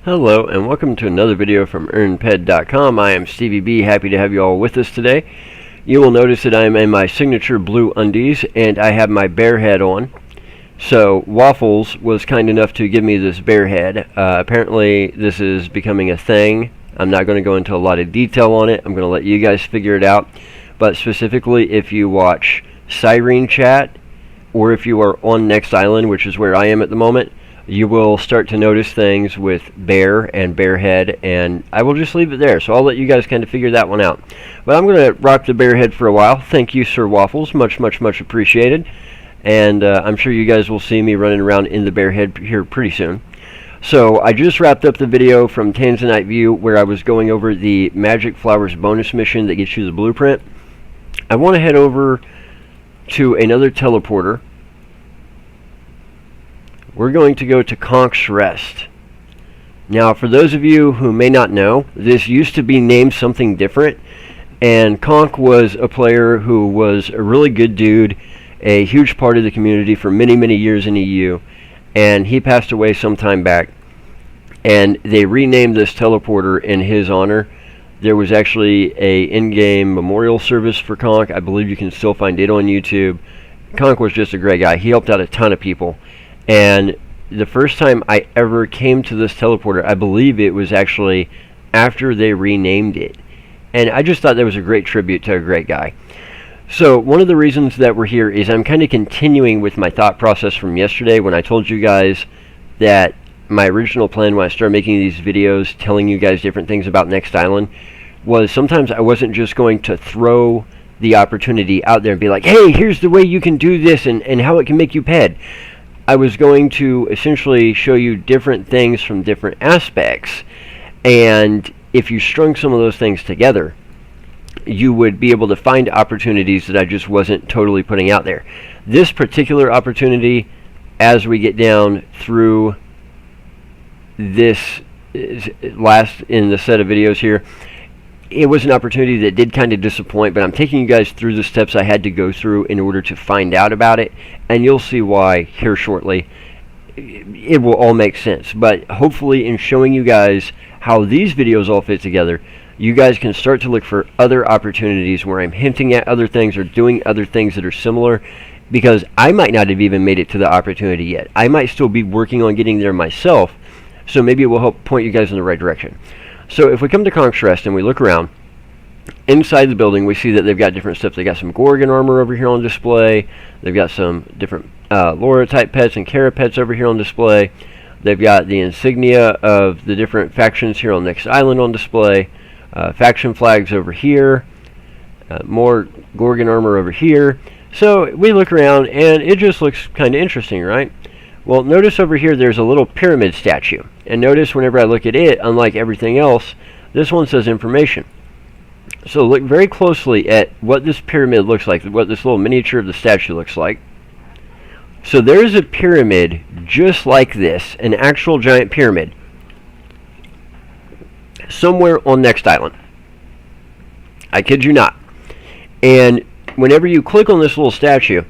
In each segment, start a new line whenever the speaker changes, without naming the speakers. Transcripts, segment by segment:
Hello and welcome to another video from EarnPed.com. I am StevieB, happy to have you all with us today. You will notice that I am in my signature blue undies and I have my bear head on. So Waffles was kind enough to give me this bear head. Apparently this is becoming a thing. I'm not going to go into a lot of detail on it. I'm going to let you guys figure it out. But specifically if you watch Siren Chat or if you are on Next Island, which is where I am at the moment, you will start to notice things with bear and bear head, and I will just leave it there. So I'll let you guys kind of figure that one out. But I'm going to rock the bear head for a while. Thank you, Sir Waffles. Much appreciated. And I'm sure you guys will see me running around in the bear head here pretty soon. So I just wrapped up the video from Tanzanite View where I was going over the Magic Flowers bonus mission that gets you the blueprint. I want to head over to another teleporter. We're going to go to Conk's Rest. Now, for those of you who may not know, this used to be named something different, and Conk was a player who was a really good dude, a huge part of the community for many years in EU, and he passed away some time back, and they renamed this teleporter in his honor. There was actually a in-game memorial service for Conk. I believe you can still find it on YouTube. Conk was just a great guy. He helped out a ton of people. And the first time I ever came to this teleporter, I believe it was actually after they renamed it. And I just thought that was a great tribute to a great guy. So one of the reasons that we're here is I'm kind of continuing with my thought process from yesterday when I told you guys that my original plan when I started making these videos telling you guys different things about Next Island was sometimes I wasn't just going to throw the opportunity out there and be like, hey, here's the way you can do this and how it can make you ped. I was going to essentially show you different things from different aspects, and if you strung some of those things together, you would be able to find opportunities that I just wasn't totally putting out there. This particular opportunity, as we get down through this last in the set of videos here, it was an opportunity that did kind of disappoint, but I'm taking you guys through the steps I had to go through in order to find out about it, and you'll see why here shortly. It will all make sense, but hopefully in showing you guys how these videos all fit together, you guys can start to look for other opportunities where I'm hinting at other things or doing other things that are similar, because I might not have even made it to the opportunity yet. I might still be working on getting there myself, so maybe it will help point you guys in the right direction. So if we come to Conk's Rest and we look around, inside the building we see that they've got different stuff. They got some Gorgon armor over here on display. They've got some different Laura type pets and Kara pets over here on display. They've got the insignia of the different factions here on Next Island on display. Faction flags over here. More Gorgon armor over here. So we look around and it just looks kind of interesting, right? Well, notice over here there's a little pyramid statue. And notice whenever I look at it, unlike everything else, this one says information. So look very closely at what this pyramid looks like, what this little miniature of the statue looks like. So there's a pyramid just like this, an actual giant pyramid, somewhere on Next Island. I kid you not. And whenever you click on this little statue,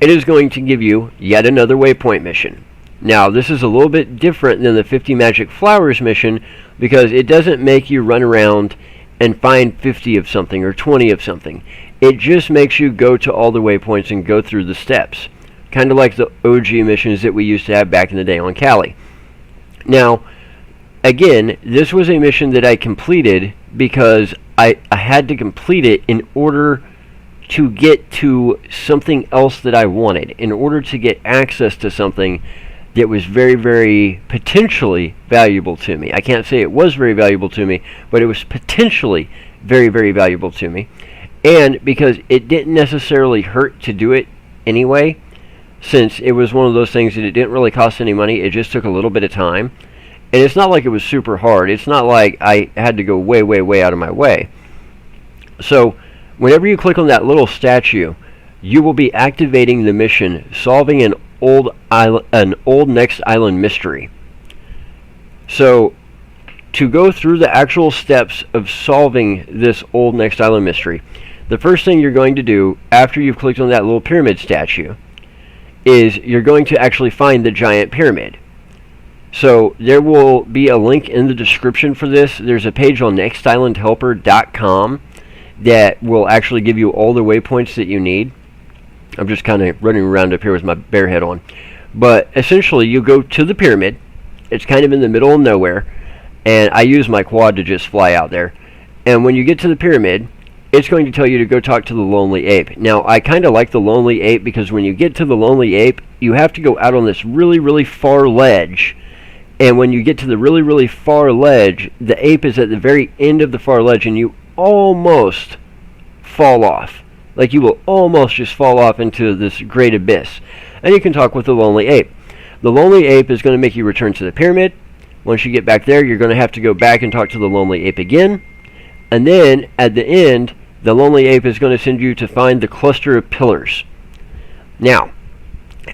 it is going to give you yet another waypoint mission. Now, this is a little bit different than the 50 Magic Flowers mission because it doesn't make you run around and find 50 of something or 20 of something. It just makes you go to all the waypoints and go through the steps. Kind of like the OG missions that we used to have back in the day on Cali. Now, again, this was a mission that I completed because I had to complete it in order to get to something else that I wanted, in order to get access to something that was very potentially valuable to me. I can't say it was very valuable to me, but it was potentially very valuable to me. And because it didn't necessarily hurt to do it anyway, since it was one of those things that it didn't really cost any money, it just took a little bit of time. And it's not like it was super hard. It's not like I had to go way out of my way. So whenever you click on that little statue, you will be activating the mission, solving an old Next Island mystery. So to go through the actual steps of solving this old Next Island mystery, the first thing you're going to do after you've clicked on that little pyramid statue is you're going to actually find the giant pyramid. So there will be a link in the description for this. There's a page on nextislandhelper.com that will actually give you all the waypoints that you need. I'm just kind of running around up here with my bare head on. But essentially, you go to the pyramid. It's kind of in the middle of nowhere. And I use my quad to just fly out there. And when you get to the pyramid, it's going to tell you to go talk to the Lonely Ape. Now, I kind of like the Lonely Ape because when you get to the Lonely Ape, you have to go out on this really, really far ledge. And when you get to the really, really far ledge, the ape is at the very end of the far ledge, and you almost fall off. Like, you will almost just fall off into this great abyss. And you can talk with the Lonely Ape. The Lonely Ape is going to make you return to the pyramid. Once you get back there, you're going to have to go back and talk to the Lonely Ape again. And then, at the end, the Lonely Ape is going to send you to find the cluster of pillars. Now,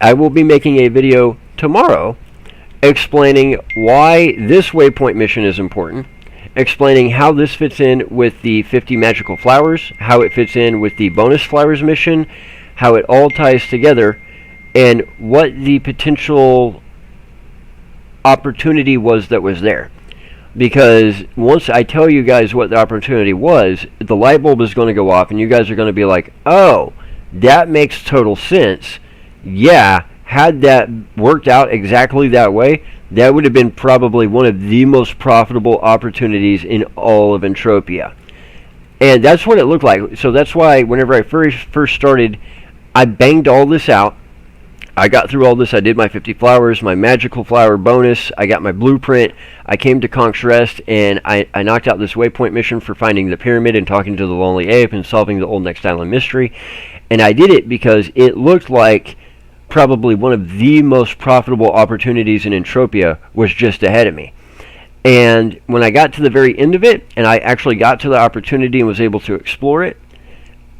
I will be making a video tomorrow explaining why this waypoint mission is important, explaining how this fits in with the 50 magical flowers, how it fits in with the bonus flowers mission, how it all ties together, and what the potential opportunity was that was there. Because once I tell you guys what the opportunity was, the light bulb is going to go off and you guys are going to be like, oh, that makes total sense. Yeah, had that worked out exactly that way, that would have been probably one of the most profitable opportunities in all of Entropia. And that's what it looked like. So that's why whenever I first started, I banged all this out. I got through all this. I did my 50 flowers, my magical flower bonus. I got my blueprint. I came to Conk's Rest, and I knocked out this waypoint mission for finding the pyramid and talking to the Lonely Ape and solving the old Next Island mystery. And I did it because it looked like probably one of the most profitable opportunities in Entropia was just ahead of me. And when I got to the very end of it, and I actually got to the opportunity and was able to explore it,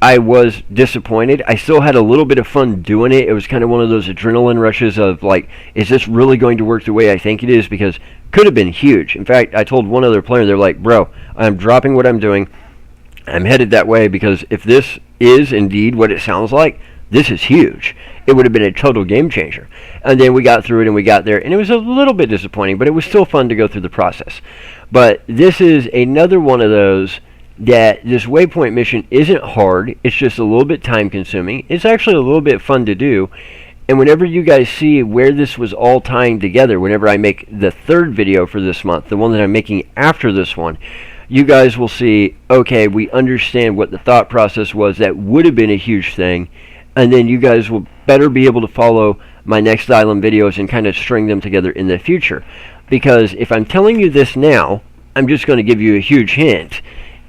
I was disappointed. I still had a little bit of fun doing it. It was kind of one of those adrenaline rushes of like, is this really going to work the way I think it is? Because it could have been huge. In fact, I told one other player, they're like, bro, I'm dropping what I'm doing. I'm headed that way because if this is indeed what it sounds like, this is huge. It would have been a total game changer. And then we got through it and we got there, and it was a little bit disappointing, but it was still fun to go through the process. But this is another one of those that this waypoint mission isn't hard. It's just a little bit time consuming. It's actually a little bit fun to do. And whenever you guys see where this was all tying together, whenever I make the third video for this month, the one that I'm making after this one, you guys will see, okay, we understand what the thought process was. That would have been a huge thing. And then you guys will better be able to follow my Next Island videos and kind of string them together in the future. Because if I'm telling you this now, I'm just going to give you a huge hint.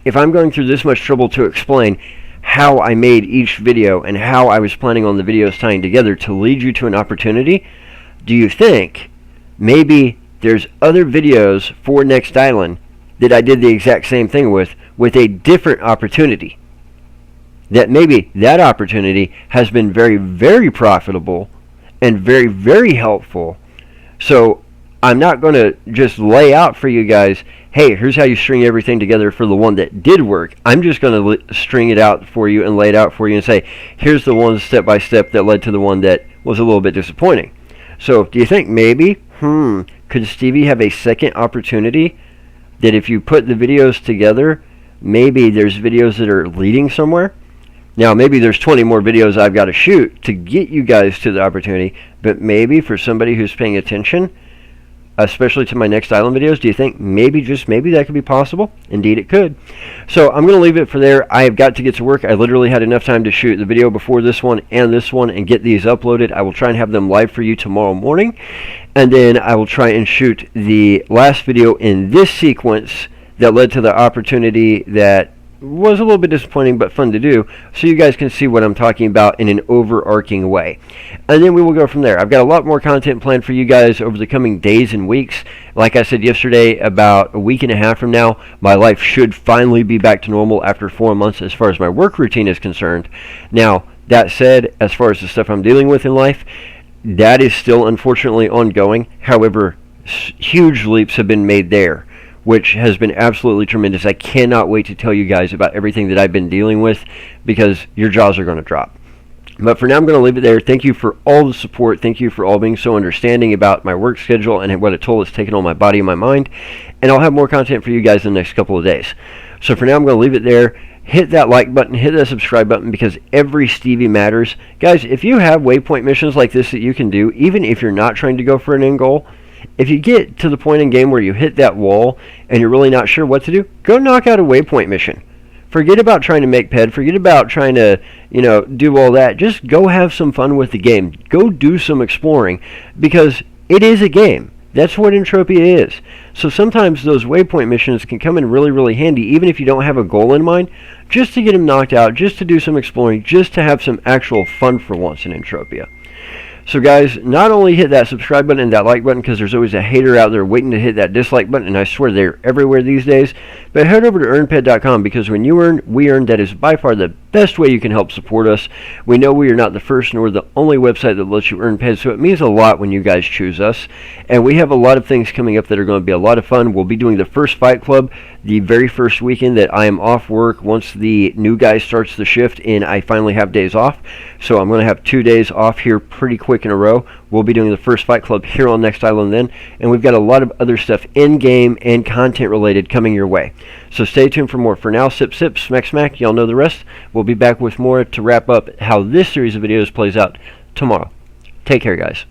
If I'm going through this much trouble to explain how I made each video and how I was planning on the videos tying together to lead you to an opportunity, do you think maybe there's other videos for Next Island that I did the exact same thing with a different opportunity? That maybe that opportunity has been very, very profitable and very, very helpful. So I'm not going to just lay out for you guys, hey, here's how you string everything together for the one that did work. I'm just going to string it out for you and lay it out for you and say, here's the one step by step that led to the one that was a little bit disappointing. So do you think maybe, could Stevie have a second opportunity that if you put the videos together, maybe there's videos that are leading somewhere? Now, maybe there's 20 more videos I've got to shoot to get you guys to the opportunity, but maybe for somebody who's paying attention, especially to my Next Island videos, do you think maybe, just maybe, that could be possible? Indeed, it could. So I'm going to leave it for there. I have got to get to work. I literally had enough time to shoot the video before this one and get these uploaded. I will try and have them live for you tomorrow morning, and then I will try and shoot the last video in this sequence that led to the opportunity that was a little bit disappointing but fun to do, so you guys can see what I'm talking about in an overarching way. And then we will go from there. I've got a lot more content planned for you guys over the coming days and weeks. Like I said yesterday, about a week and a half from now, my life should finally be back to normal after 4 months as far as my work routine is concerned. Now, that said, as far as the stuff I'm dealing with in life, that is still unfortunately ongoing. However, huge leaps have been made there, which has been absolutely tremendous. I cannot wait to tell you guys about everything that I've been dealing with, because your jaws are going to drop. But for now, I'm going to leave it there. Thank you for all the support. Thank you for all being so understanding about my work schedule and what a toll it's taken on my body and my mind. And I'll have more content for you guys in the next couple of days. So for now, I'm going to leave it there. Hit that like button, hit that subscribe button, because every Stevie matters. Guys, if you have waypoint missions like this that you can do, even if you're not trying to go for an end goal, if you get to the point in game where you hit that wall and you're really not sure what to do, go knock out a waypoint mission. Forget about trying to make PED. Forget about trying to, do all that. Just go have some fun with the game. Go do some exploring, because it is a game. That's what Entropia is. So sometimes those waypoint missions can come in really, really handy, even if you don't have a goal in mind, just to get them knocked out, just to do some exploring, just to have some actual fun for once in Entropia. So guys, not only hit that subscribe button and that like button, because there's always a hater out there waiting to hit that dislike button, and I swear they're everywhere these days, but head over to earnped.com, because when you earn, we earn. That is by far the best way you can help support us. We know we are not the first nor the only website that lets you earn PED, so it means a lot when you guys choose us. And we have a lot of things coming up that are going to be a lot of fun. We'll be doing the first Fight Club the very first weekend that I am off work, once the new guy starts the shift and I finally have days off. So I'm going to have 2 days off here pretty quick in a row. We'll be doing the first Fight Club here on Next Island then, and we've got a lot of other stuff in-game and content-related coming your way. So stay tuned for more. For now, sip, sip, smack, smack. Y'all know the rest. We'll be back with more to wrap up how this series of videos plays out tomorrow. Take care, guys.